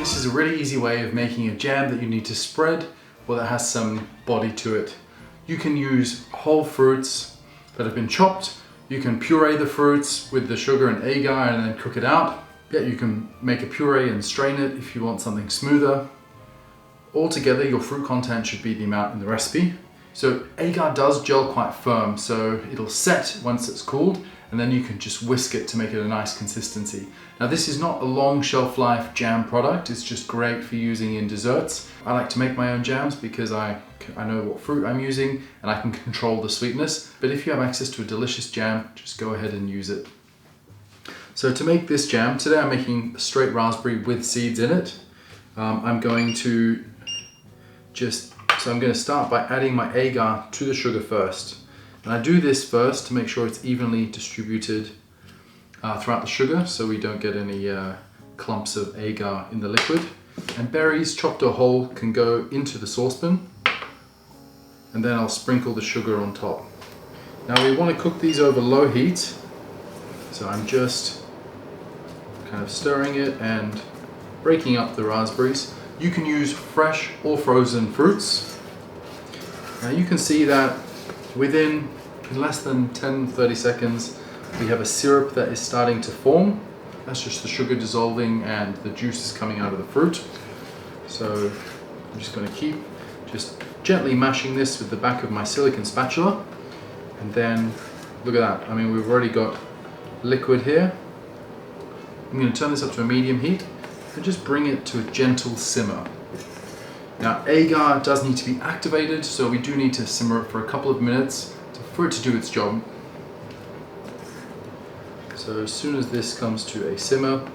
This is a really easy way of making a jam that you need to spread or that has some body to it. You can use whole fruits that have been chopped. You can puree the fruits with the sugar and agar and then cook it out. Yeah, you can make a puree and strain it if you want something smoother. Altogether, your fruit content should be the amount in the recipe. So agar does gel quite firm, so it'll set once it's cooled, and then you can just whisk it to make it a nice consistency. Now this is not a long shelf life jam product, it's just great for using in desserts. I like to make my own jams because I know what fruit I'm using and I can control the sweetness. But if you have access to a delicious jam, just go ahead and use it. So to make this jam, today I'm making straight raspberry with seeds in it. I'm going to start by adding my agar to the sugar first. And I do this first to make sure it's evenly distributed throughout the sugar so we don't get any clumps of agar in the liquid. And berries chopped or whole can go into the saucepan, and then I'll sprinkle the sugar on top. Now we want to cook these over low heat, so I'm just kind of stirring it and breaking up the raspberries. You can use fresh or frozen fruits. Now you can see that within less than 10-30 seconds we have a syrup that is starting to form. That's just the sugar dissolving and the juice is coming out of the fruit. So I'm just going to keep just gently mashing this with the back of my silicone spatula, and then look at that. I mean, we've already got liquid here. I'm going to turn this up to a medium heat and just bring it to a gentle simmer. Now agar does need to be activated, so we do need to simmer it for a couple of minutes for it to do its job. So as soon as this comes to a simmer,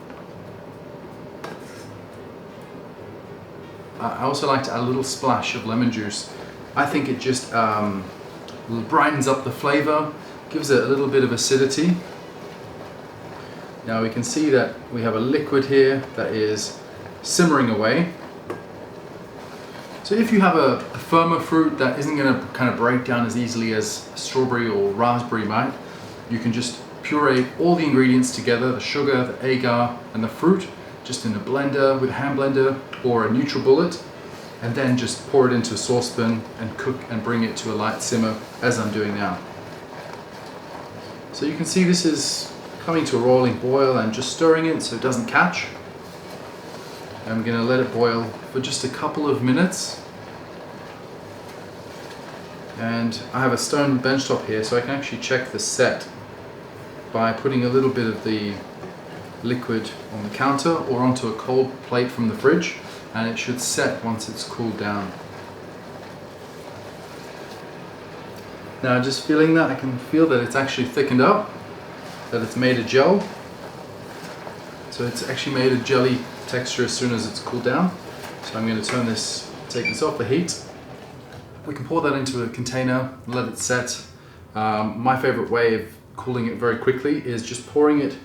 I also like to add a little splash of lemon juice. I think it just brightens up the flavor, gives it a little bit of acidity. Now we can see that we have a liquid here that is simmering away. So if you have a firmer fruit that isn't going to kind of break down as easily as strawberry or raspberry might, you can just puree all the ingredients together, the sugar, the agar and the fruit, just in a blender with a hand blender or a NutriBullet, and then just pour it into a saucepan and cook and bring it to a light simmer as I'm doing now. So you can see this is coming to a rolling boil and just stirring it so it doesn't catch. I'm going to let it boil for just a couple of minutes. And I have a stone benchtop here, so I can actually check the set by putting a little bit of the liquid on the counter or onto a cold plate from the fridge, and it should set once it's cooled down. Now just feeling that, I can feel that it's actually thickened up, that it's made a gel. So it's actually made a jelly texture as soon as it's cooled down. So I'm going to take this off the heat. We can pour that into a container and let it set. My favorite way of cooling it very quickly is just pouring it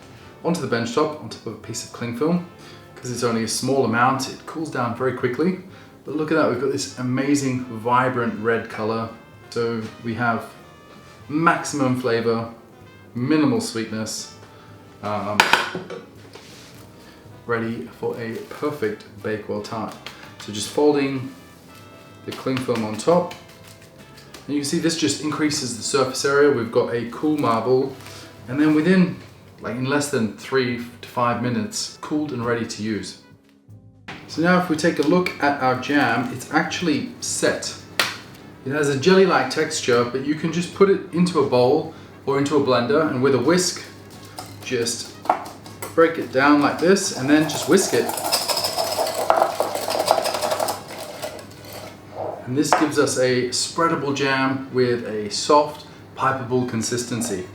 onto the bench top on top of a piece of cling film. Because it's only a small amount, it cools down very quickly. But look at that, we've got this amazing vibrant red color. So we have maximum flavor, minimal sweetness, ready for a perfect Bakewell tart. So just folding the cling film on top, and you can see this just increases the surface area. We've got a cool marble, and then within in less than 3 to 5 minutes, cooled and ready to use. So now if we take a look at our jam, it's actually set. It has a jelly-like texture, but you can just put it into a bowl or into a blender, and with a whisk, just break it down like this, and then just whisk it. And this gives us a spreadable jam with a soft, pipeable consistency.